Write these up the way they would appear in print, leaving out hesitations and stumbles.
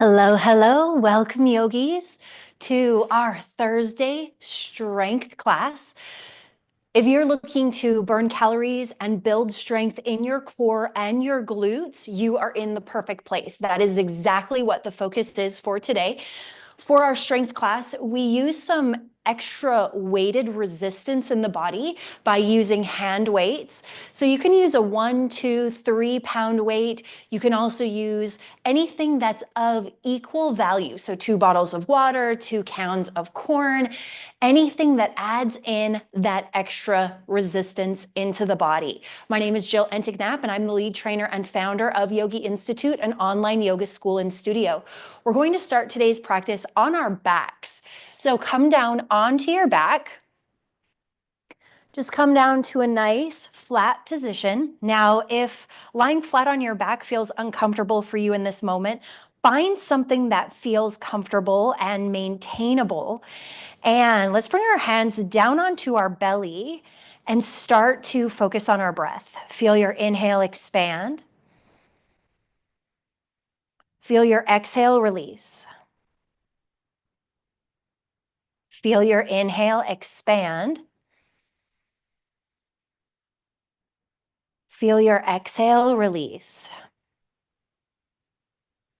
Hello, hello. Welcome, yogis, to our Thursday strength class. If you're looking to burn calories and build strength in your core and your glutes, you are in the perfect place. That is exactly what the focus is for today. For our strength class, we use some extra weighted resistance in the body by using hand weights. So you can use a 1, 2, 3 pound weight. You can also use anything that's of equal value. So 2 bottles of water, 2 cans of corn, anything that adds in that extra resistance into the body. My name is Jill Entignap, and I'm the lead trainer and founder of Yogi Institute, an online yoga school and studio. We're going to start today's practice on our backs. So come down onto your back. Just come down to a nice flat position. Now, if lying flat on your back feels uncomfortable for you in this moment, find something that feels comfortable and maintainable. And let's bring our hands down onto our belly and start to focus on our breath. Feel your inhale expand. Feel your exhale release. Feel your inhale expand. Feel your exhale release.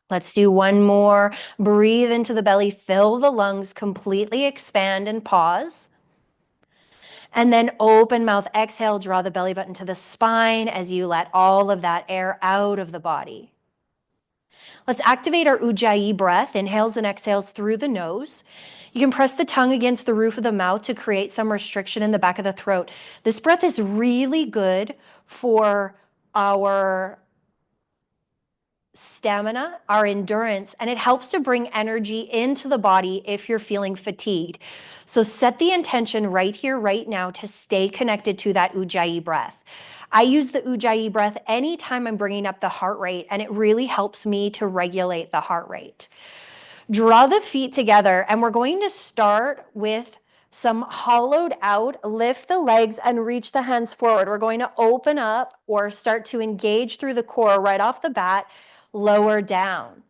Let's do one more. Breathe into the belly, fill the lungs, completely expand and pause. And then open mouth, exhale, draw the belly button to the spine as you let all of that air out of the body. Let's activate our Ujjayi breath, inhales and exhales through the nose. You can press the tongue against the roof of the mouth to create some restriction in the back of the throat. This breath is really good for our stamina, our endurance, and it helps to bring energy into the body if you're feeling fatigued. So set the intention right here, right now to stay connected to that Ujjayi breath. I use the Ujjayi breath anytime I'm bringing up the heart rate, and it really helps me to regulate the heart rate. Draw the feet together, and we're going to start with some hollowed out, lift the legs and reach the hands forward. We're going to open up or start to engage through the core right off the bat, lower down.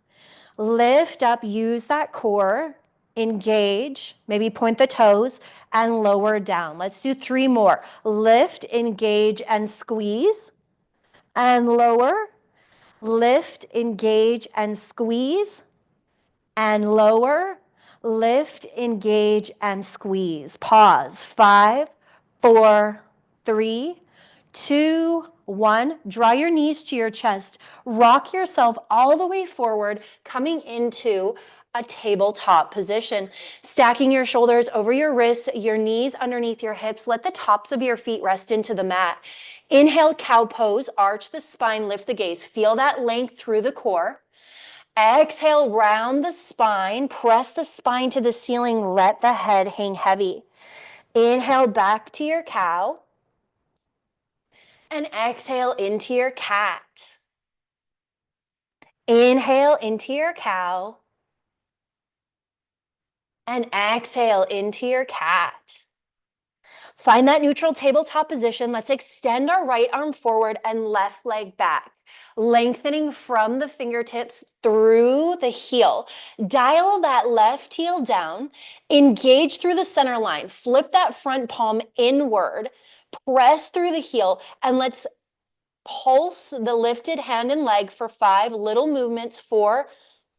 Lift up, use that core, engage, maybe point the toes and lower down. Let's do 3 more. Lift, engage and squeeze and lower. Lift, engage and squeeze and lower. Lift, engage, and squeeze. Pause. 5, 4, 3, 2, 1. Draw your knees to your chest. Rock yourself all the way forward, coming into a tabletop position. Stacking your shoulders over your wrists, your knees underneath your hips. Let the tops of your feet rest into the mat. Inhale, cow pose. Arch the spine, lift the gaze. Feel that length through the core. Exhale, round the spine, press the spine to the ceiling, let the head hang heavy. Inhale back to your cow. And exhale into your cat. Inhale into your cow. And exhale into your cat. Find that neutral tabletop position. Let's extend our right arm forward and left leg back, lengthening from the fingertips through the heel. Dial that left heel down, engage through the center line, flip that front palm inward, press through the heel, and let's pulse the lifted hand and leg for 5 little movements. 4,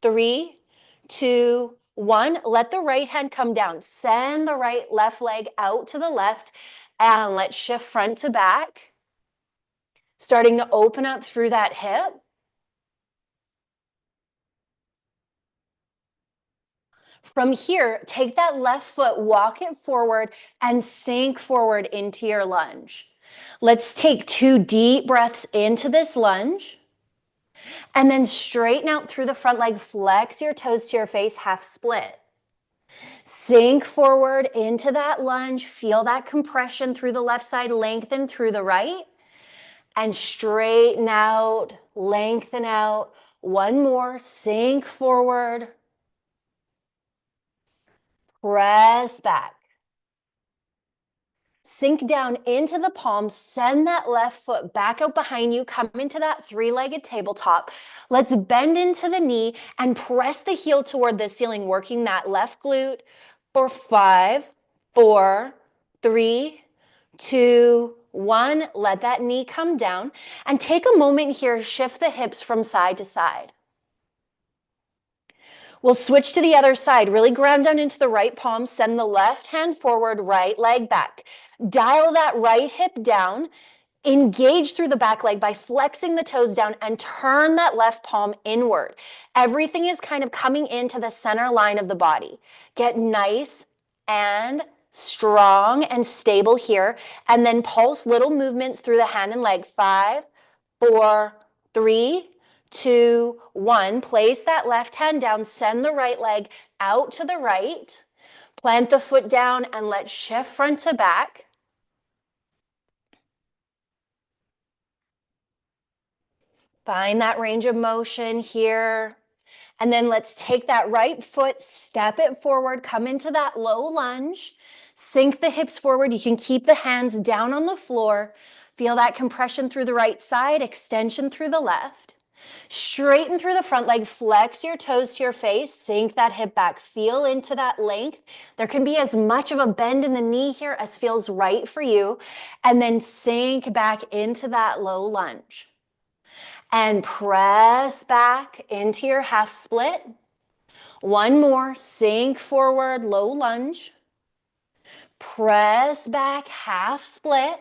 3, 2, 1. Let the right hand come down. Send the left leg out to the left, and let's shift front to back. Starting to open up through that hip. From here, take that left foot, walk it forward, and sink forward into your lunge. Let's take 2 deep breaths into this lunge. And then straighten out through the front leg, flex your toes to your face, half split. Sink forward into that lunge, feel that compression through the left side, lengthen through the right, and straighten out, lengthen out. One more, sink forward, press back. Sink down into the palms, send that left foot back out behind you, come into that three-legged tabletop. Let's bend into the knee and press the heel toward the ceiling, working that left glute for 5, 4, 3, 2, 1. Let that knee come down and take a moment here, shift the hips from side to side. We'll switch to the other side. Really ground down into the right palm. Send the left hand forward, right leg back. Dial that right hip down. Engage through the back leg by flexing the toes down and turn that left palm inward. Everything is kind of coming into the center line of the body. Get nice and strong and stable here. And then pulse little movements through the hand and leg. 5, 4, 3, 2, 1. Place that left hand down. Send the right leg out to the right. Plant the foot down and let's shift front to back. Find that range of motion here. And then let's take that right foot, step it forward, come into that low lunge, sink the hips forward. You can keep the hands down on the floor. Feel that compression through the right side, extension through the left. Straighten through the front leg, flex your toes to your face, sink that hip back, feel into that length. There can be as much of a bend in the knee here as feels right for you. And then sink back into that low lunge. And press back into your half split. One more, sink forward, low lunge. Press back, half split.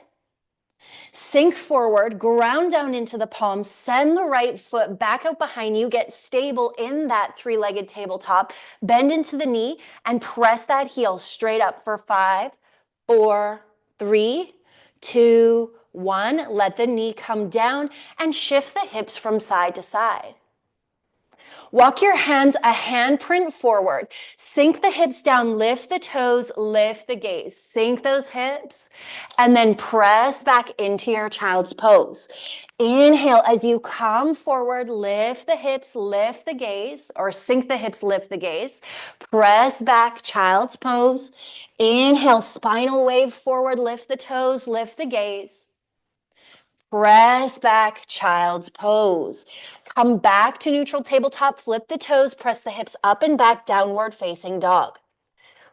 Sink forward, ground down into the palms, send the right foot back out behind you, get stable in that three-legged tabletop, bend into the knee, and press that heel straight up for 5, 4, 3, 2, 1. Let the knee come down and shift the hips from side to side. Walk your hands a handprint forward. Sink the hips down, lift the toes, lift the gaze. Sink those hips and then press back into your child's pose. Inhale as you come forward, lift the hips, lift the gaze, or sink the hips, lift the gaze. Press back, child's pose. Inhale, spinal wave forward, lift the toes, lift the gaze. Press back, child's pose. Come back to neutral tabletop, flip the toes, press the hips up and back, downward facing dog.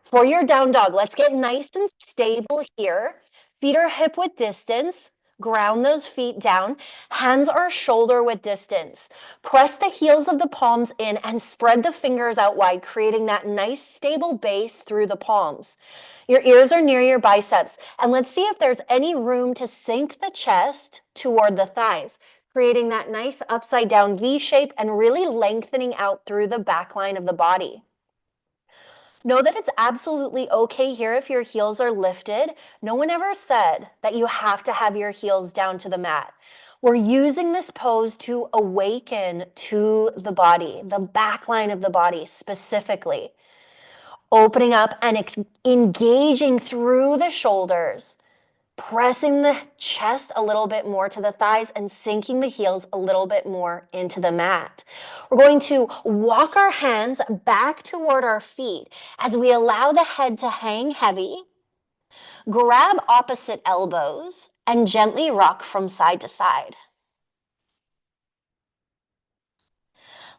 For your down dog, let's get nice and stable here. Feet are hip width distance. Ground those feet down. Hands are shoulder width distance. Press the heels of the palms in and spread the fingers out wide, creating that nice stable base through the palms. Your ears are near your biceps. And let's see if there's any room to sink the chest toward the thighs, creating that nice upside down V shape and really lengthening out through the back line of the body. Know that it's absolutely okay here if your heels are lifted. No one ever said that you have to have your heels down to the mat. We're using this pose to awaken to the body, the back line of the body specifically. Opening up and engaging through the shoulders, pressing the chest a little bit more to the thighs and sinking the heels a little bit more into the mat. We're going to walk our hands back toward our feet as we allow the head to hang heavy. Grab opposite elbows and gently rock from side to side.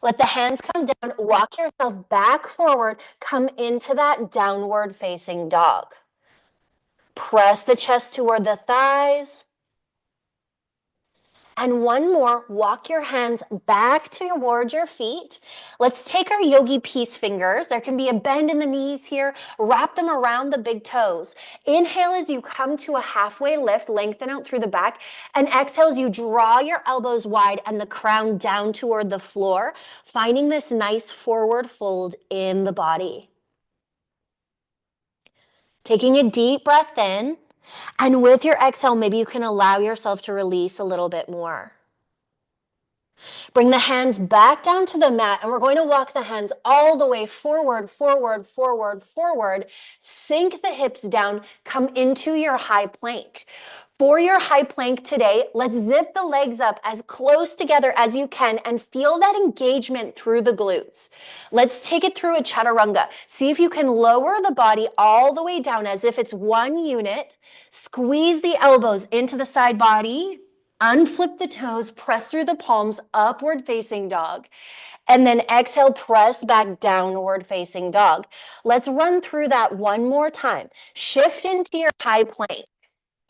Let the hands come down, walk yourself back forward, come into that downward facing dog. Press the chest toward the thighs. And one more, walk your hands back towards your feet. Let's take our yogi peace fingers. There can be a bend in the knees here. Wrap them around the big toes. Inhale as you come to a halfway lift, lengthen out through the back. And exhale as you draw your elbows wide and the crown down toward the floor, finding this nice forward fold in the body. Taking a deep breath in. And with your exhale, maybe you can allow yourself to release a little bit more. Bring the hands back down to the mat, and we're going to walk the hands all the way forward, forward, forward, forward. Sink the hips down, come into your high plank. For your high plank today, let's zip the legs up as close together as you can and feel that engagement through the glutes. Let's take it through a chaturanga. See if you can lower the body all the way down as if it's one unit. Squeeze the elbows into the side body. Unflip the toes, press through the palms, upward facing dog. And then exhale, press back, downward facing dog. Let's run through that one more time. Shift into your high plank.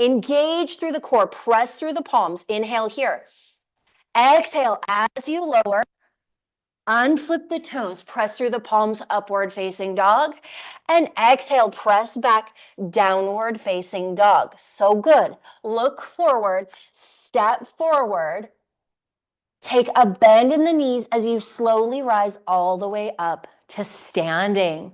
Engage through the core, press through the palms. Inhale here. Exhale as you lower. Unflip the toes, press through the palms, upward facing dog. And exhale, press back, downward facing dog. So good. Look forward, step forward. Take a bend in the knees as you slowly rise all the way up to standing.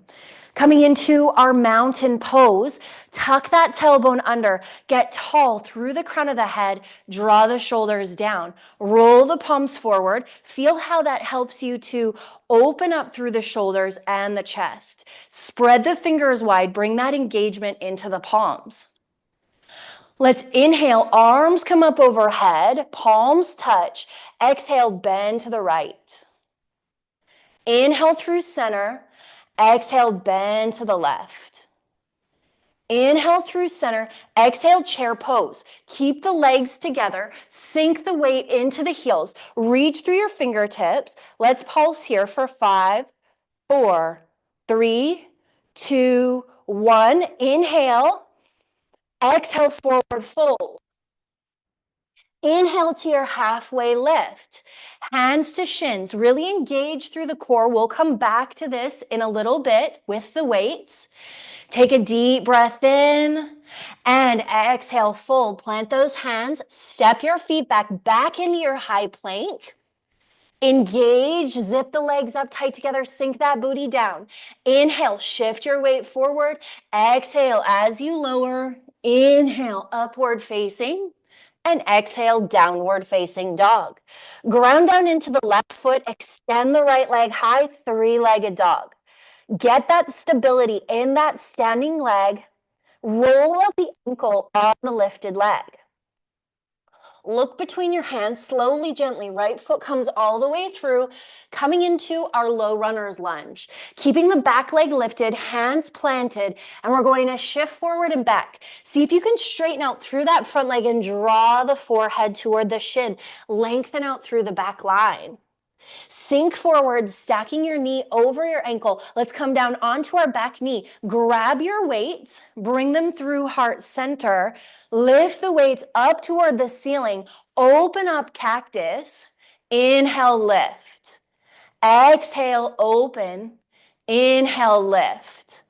Coming into our mountain pose, tuck that tailbone under, get tall through the crown of the head, draw the shoulders down, roll the palms forward. Feel how that helps you to open up through the shoulders and the chest. Spread the fingers wide, bring that engagement into the palms. Let's inhale, arms come up overhead, palms touch. Exhale, bend to the right. Inhale through center. Exhale, bend to the left. Inhale through center. Exhale, chair pose. Keep the legs together. Sink the weight into the heels. Reach through your fingertips. Let's pulse here for 5, 4, 3, 2, 1. Inhale. Exhale, forward fold. Inhale to your halfway lift. Hands to shins. Really engage through the core. We'll come back to this in a little bit with the weights. Take a deep breath in and exhale, fold. Plant those hands. Step your feet back into your high plank. Engage, zip the legs up tight together, sink that booty down. Inhale, shift your weight forward. Exhale as you lower. Inhale, upward facing. And exhale, downward facing dog. Ground down into the left foot, extend the right leg high, three-legged dog. Get that stability in that standing leg. Roll up the ankle on the lifted leg. Look between your hands, slowly, gently. Right foot comes all the way through, coming into our low runner's lunge. Keeping the back leg lifted, hands planted, and we're going to shift forward and back. See if you can straighten out through that front leg and draw the forehead toward the shin. Lengthen out through the back line. Sink forward, stacking your knee over your ankle. Let's come down onto our back knee. Grab your weights, bring them through heart center. Lift the weights up toward the ceiling. Open up cactus. Inhale, lift. Exhale, open. Inhale, lift.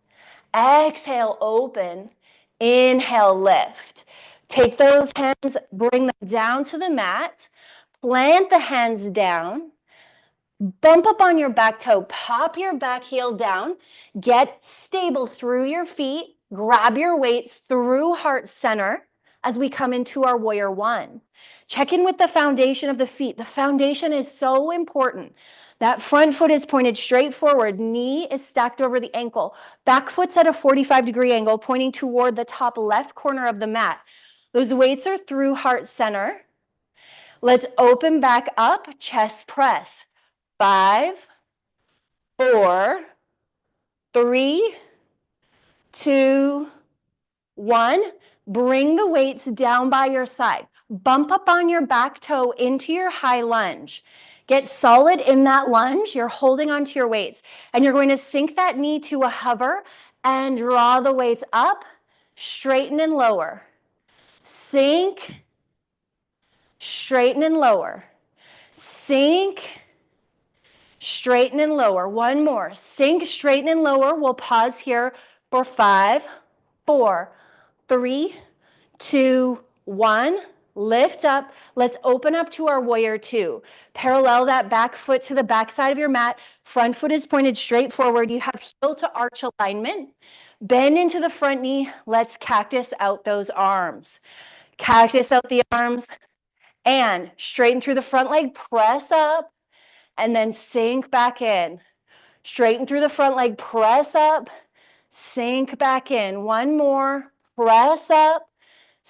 Exhale, open. Inhale, lift. Take those hands, bring them down to the mat. Plant the hands down. Bump up on your back toe, pop your back heel down, get stable through your feet, grab your weights through heart center as we come into our warrior one. Check in with the foundation of the feet. The foundation is so important. That front foot is pointed straight forward, knee is stacked over the ankle, back foot's at a 45-degree angle pointing toward the top left corner of the mat. Those weights are through heart center. Let's open back up, chest press. 5, 4, 3, 2, 1. Bring the weights down by your side. Bump up on your back toe into your high lunge. Get solid in that lunge. You're holding onto your weights. And you're going to sink that knee to a hover and draw the weights up, straighten and lower. Sink, straighten and lower. Sink, straighten and lower. One more. Sink, straighten and lower. We'll pause here for 5, 4, 3, 2, 1. Lift up. Let's open up to our warrior two. Parallel that back foot to the back side of your mat. Front foot is pointed straight forward. You have heel to arch alignment. Bend into the front knee. Let's cactus out those arms. Cactus out the arms. And straighten through the front leg. Press up. And then sink back in. Straighten through the front leg, press up, sink back in. One more, press up,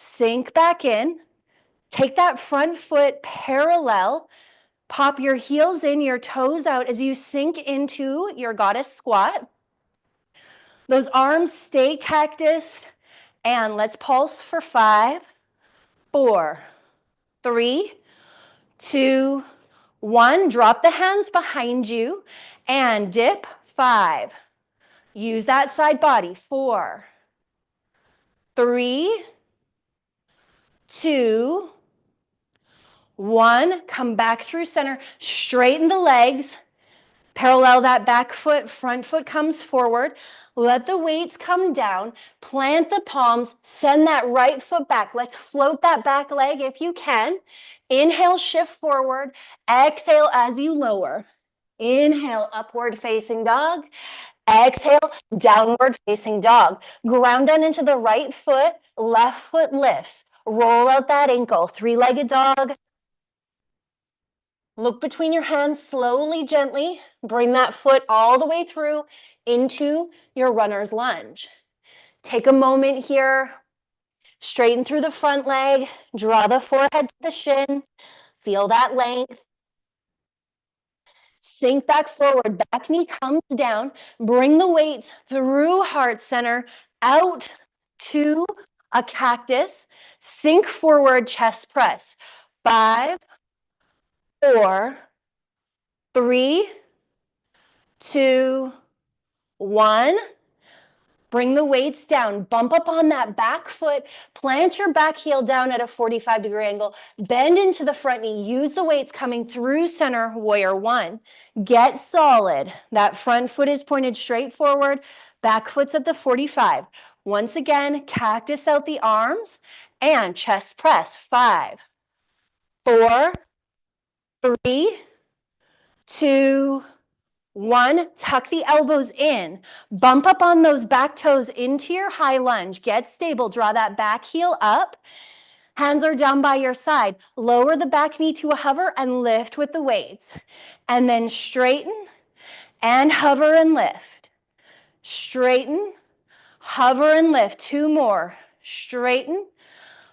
Sink back in. Take that front foot parallel. Pop your heels in, your toes out as you sink into your goddess squat. Those arms stay cactus. And let's pulse for 5, 4, 3, 2, 1. Drop the hands behind you and dip. 5. Use that side body. 4, 3, 2, 1. Come back through center. Straighten the legs. Parallel that back foot, front foot comes forward. Let the weights come down. Plant the palms. Send that right foot back. Let's float that back leg if you can. Inhale, shift forward. Exhale as you lower. Inhale, upward facing dog. Exhale, downward facing dog. Ground down into the right foot. Left foot lifts. Roll out that ankle. Three-legged dog. Look between your hands slowly, gently. Bring that foot all the way through into your runner's lunge. Take a moment here. Straighten through the front leg. Draw the forehead to the shin. Feel that length. Sink back forward. Back knee comes down. Bring the weights through heart center out to a cactus. Sink forward, chest press. 5, 4, 3, 2, 1. Bring the weights down. Bump up on that back foot. Plant your back heel down at a 45-degree angle. Bend into the front knee. Use the weights coming through center, warrior 1. Get solid. That front foot is pointed straight forward. Back foot's at the 45. Once again, cactus out the arms and chest press. 5, 4, 3, 2, 1. Tuck the elbows in. Bump up on those back toes into your high lunge. Get stable. Draw that back heel up. Hands are down by your side. Lower the back knee to a hover and lift with the weights. And then straighten and hover and lift. Straighten, hover and lift. 2 more. Straighten,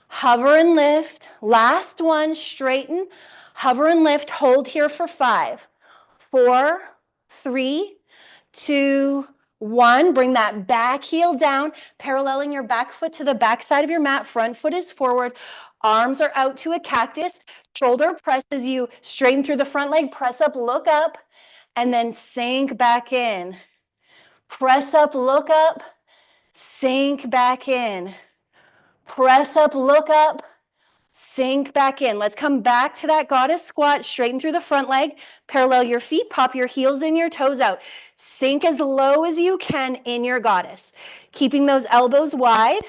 hover and lift. Last one. Straighten, hover and lift. Hold here for 5, 4, 3, 2, 1. Bring that back heel down, paralleling your back foot to the back side of your mat. Front foot is forward. Arms are out to a cactus. Shoulder presses you. Straighten through the front leg. Press up, look up, and then sink back in. Press up, look up, sink back in. Press up, look up, sink back in. Let's come back to that goddess squat. Straighten through the front leg. Parallel your feet. Pop your heels in, your toes out. Sink as low as you can in your goddess. Keeping those elbows wide.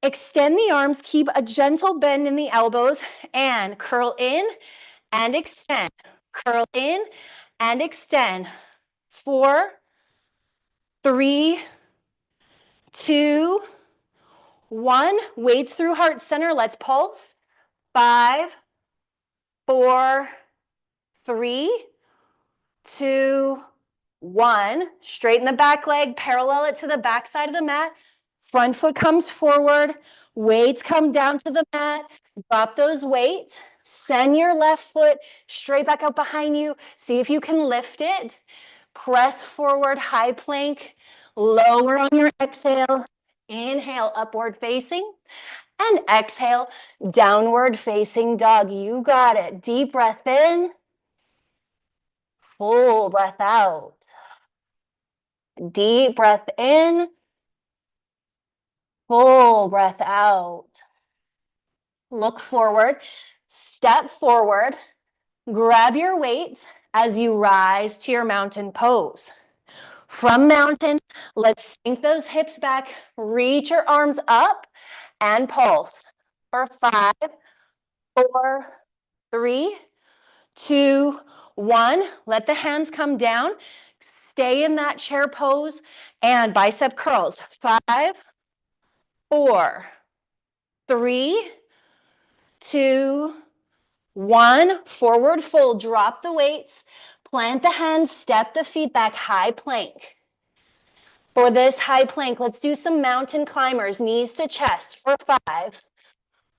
Extend the arms. Keep a gentle bend in the elbows. And curl in and extend. Curl in and extend. 4, 3, 2, 1. Weights through heart center. Let's pulse. 5, 4, 3, 2, 1. Straighten the back leg. Parallel it to the back side of the mat. Front foot comes forward. Weights come down to the mat. Drop those weights. Send your left foot straight back out behind you. See if you can lift it. Press forward, high plank. Lower on your exhale. Inhale, upward facing. And exhale, downward facing dog. You got it. Deep breath in. Full breath out. Deep breath in. Full breath out. Look forward. Step forward. Grab your weights as you rise to your mountain pose. From mountain, let's sink those hips back. Reach your arms up and pulse. For 5, 4, 3, 2, 1. Let the hands come down. Stay in that chair pose and bicep curls. 5, 4, 3, 2, 1. Forward fold. Drop the weights. Plant the hands. Step the feet back. High plank. For this high plank, let's do some mountain climbers, knees to chest for 5,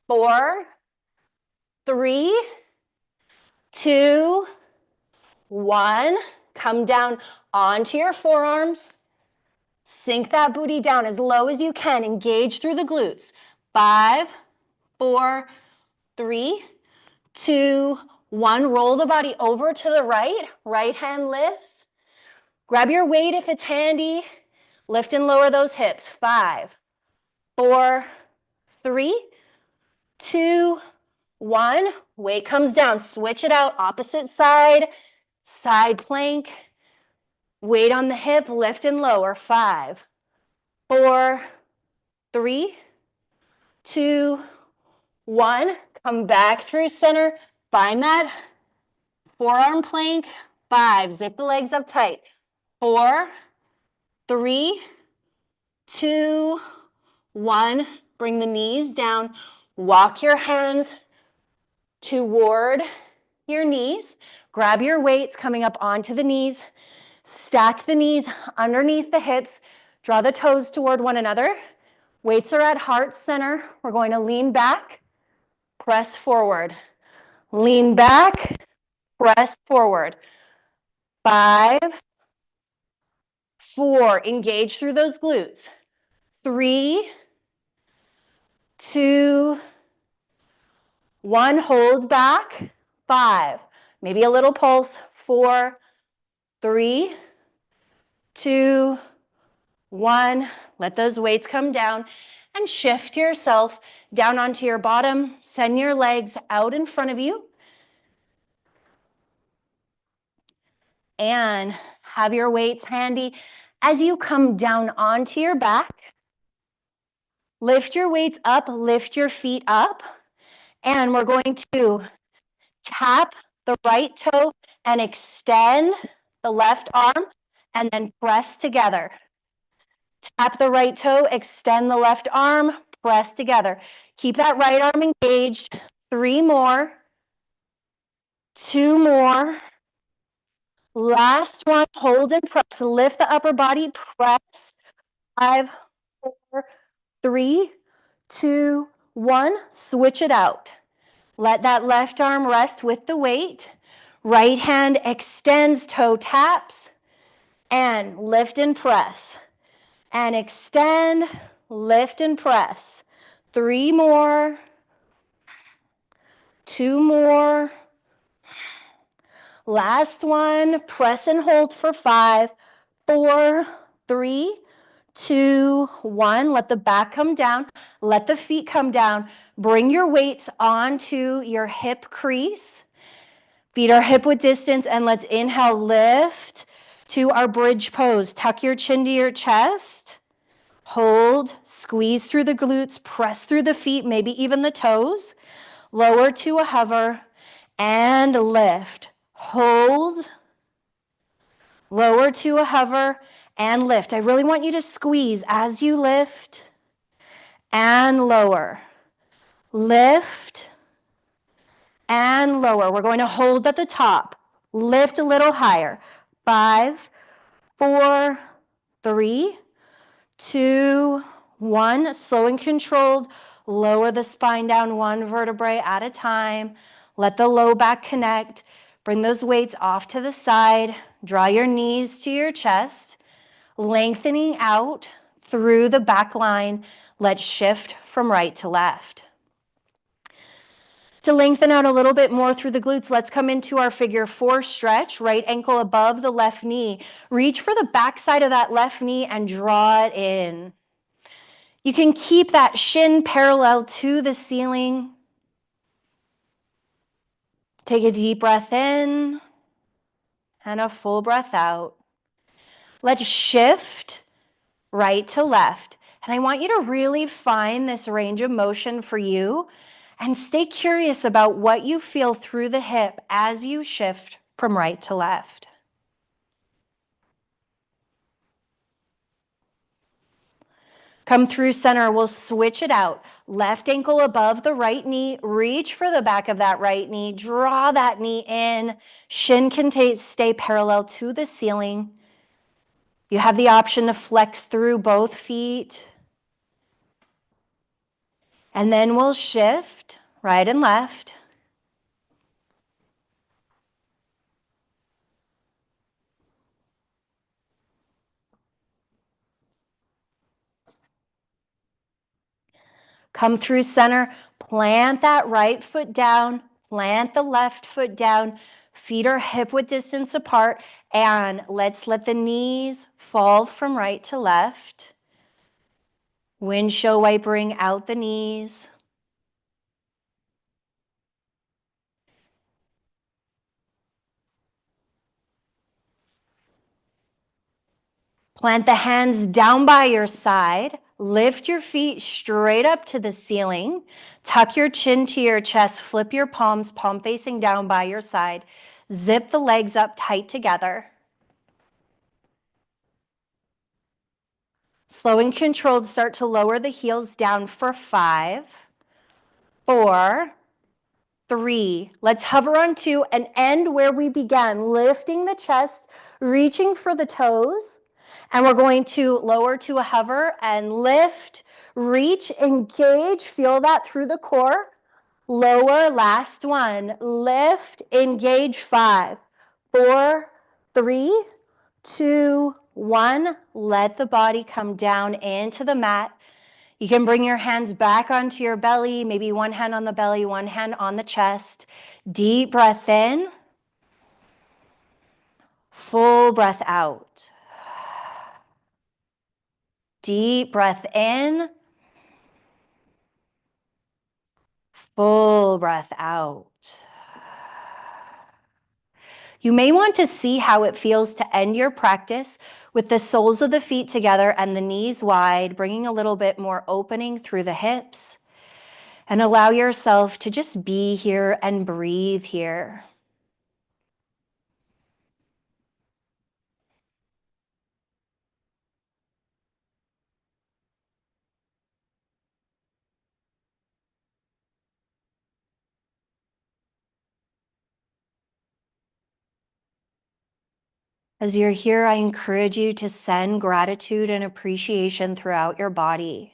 4, 3, 2, 1. Come down onto your forearms. Sink that booty down as low as you can. Engage through the glutes. 5, 4, 3, 2, 1. Roll the body over to the right. Right hand lifts. Grab your weight if it's handy. Lift and lower those hips. 5, 4, 3, 2, 1. Weight comes down. Switch it out. Opposite side. Side plank. Weight on the hip. Lift and lower. 5, 4, 3, 2, 1. Come back through center. Find that forearm plank. 5. Zip the legs up tight. 4, 3, 2, 1. Bring the knees down. Walk your hands toward your knees. Grab your weights coming up onto the knees. Stack the knees underneath the hips. Draw the toes toward one another. Weights are at heart center. We're going to lean back, press forward. Lean back, press forward. 5, 4, engage through those glutes. 3, 2, 1, hold back. 5, maybe a little pulse. 4, 3, 2, 1. Let those weights come down and shift yourself down onto your bottom. Send your legs out in front of you. And have your weights handy. As you come down onto your back, lift your weights up, lift your feet up, and we're going to tap the right toe and extend the left arm, and then press together. Tap the right toe, extend the left arm, press together. Keep that right arm engaged. 3 more, 2 more. Last one, hold and press. Lift the upper body, press. 5, 4, 3, 2, 1. Switch it out. Let that left arm rest with the weight. Right hand extends, toe taps, and lift and press. And extend, lift and press. 3 more, 2 more. Last one, press and hold for 5, 4, 3, 2, 1. Let the back come down. Let the feet come down. Bring your weights onto your hip crease. Feet are hip width distance, and let's inhale, lift to our bridge pose. Tuck your chin to your chest. Hold, squeeze through the glutes, press through the feet, maybe even the toes. Lower to a hover and lift. Hold, lower to a hover and lift. I really want you to squeeze as you lift and lower. Lift and lower. We're going to hold at the top. Lift a little higher. 5, 4, 3, 2, 1. Slow and controlled. Lower the spine down 1 vertebrae at a time. Let the low back connect. Bring those weights off to the side. Draw your knees to your chest. Lengthening out through the back line. Let's shift from right to left. To lengthen out a little bit more through the glutes, let's come into our figure 4 stretch. Right ankle above the left knee. Reach for the back side of that left knee and draw it in. You can keep that shin parallel to the ceiling. Take a deep breath in and a full breath out. Let's shift right to left. And I want you to really find this range of motion for you and stay curious about what you feel through the hip as you shift from right to left. Come through center, we'll switch it out. Left ankle above the right knee, reach for the back of that right knee, draw that knee in. Shin can stay parallel to the ceiling. You have the option to flex through both feet. And then we'll shift right and left. Come through center, plant that right foot down, plant the left foot down, feet are hip-width distance apart, and let's let the knees fall from right to left. Windshield wipering out the knees. Plant the hands down by your side. Lift your feet straight up to the ceiling. Tuck your chin to your chest. Flip your palms, palm facing down by your side. Zip the legs up tight together. Slow and controlled, start to lower the heels down for 5, 4, 3. Let's hover on 2 and end where we began, lifting the chest, reaching for the toes. And we're going to lower to a hover and lift, reach, engage. Feel that through the core. Lower, last one. Lift, engage. 5, 4, 3, 2, 1. Let the body come down into the mat. You can bring your hands back onto your belly, maybe one hand on the belly, one hand on the chest. Deep breath in. Full breath out. Deep breath in. Full breath out. You may want to see how it feels to end your practice with the soles of the feet together and the knees wide, bringing a little bit more opening through the hips. And allow yourself to just be here and breathe here. As you're here, I encourage you to send gratitude and appreciation throughout your body.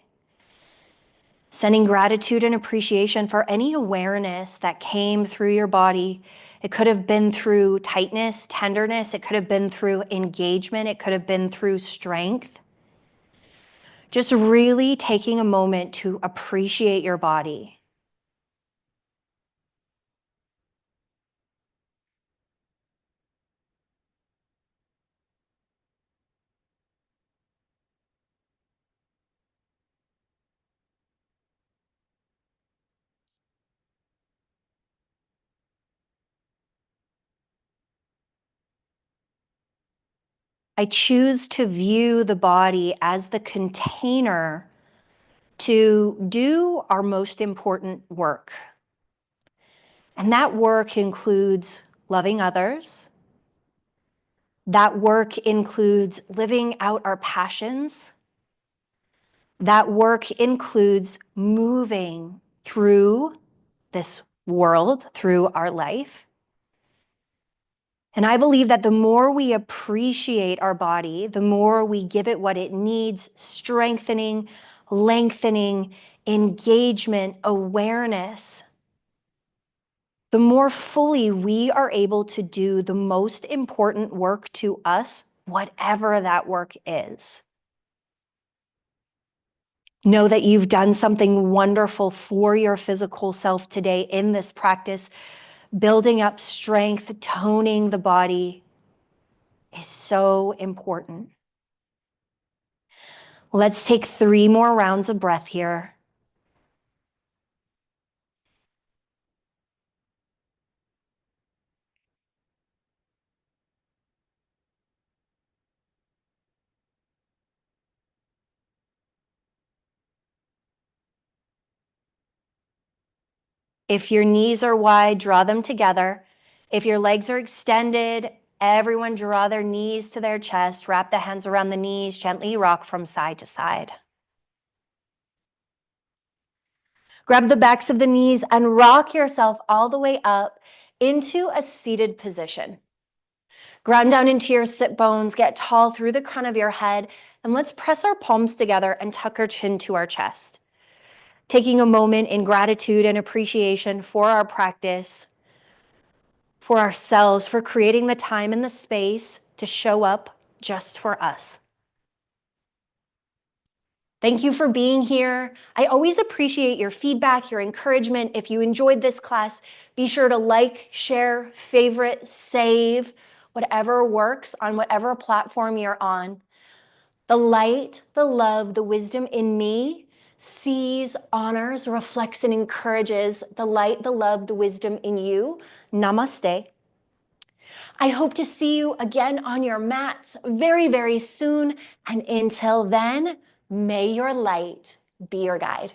Sending gratitude and appreciation for any awareness that came through your body. It could have been through tightness, tenderness. It could have been through engagement. It could have been through strength. Just really taking a moment to appreciate your body. I choose to view the body as the container to do our most important work. And that work includes loving others. That work includes living out our passions. That work includes moving through this world, through our life. And I believe that the more we appreciate our body, the more we give it what it needs, strengthening, lengthening, engagement, awareness, the more fully we are able to do the most important work to us, whatever that work is. Know that you've done something wonderful for your physical self today in this practice. Building up strength, toning the body is so important. Let's take 3 more rounds of breath here. If your knees are wide, draw them together. If your legs are extended, everyone draw their knees to their chest. Wrap the hands around the knees, gently rock from side to side. Grab the backs of the knees and rock yourself all the way up into a seated position. Ground down into your sit bones, get tall through the crown of your head, and let's press our palms together and tuck our chin to our chest. Taking a moment in gratitude and appreciation for our practice, for ourselves, for creating the time and the space to show up just for us. Thank you for being here. I always appreciate your feedback, your encouragement. If you enjoyed this class, be sure to like, share, favorite, save, whatever works on whatever platform you're on. The light, the love, the wisdom in me sees, honors, reflects, and encourages the light, the love, the wisdom in you. Namaste. I hope to see you again on your mats very, very soon. And until then, may your light be your guide.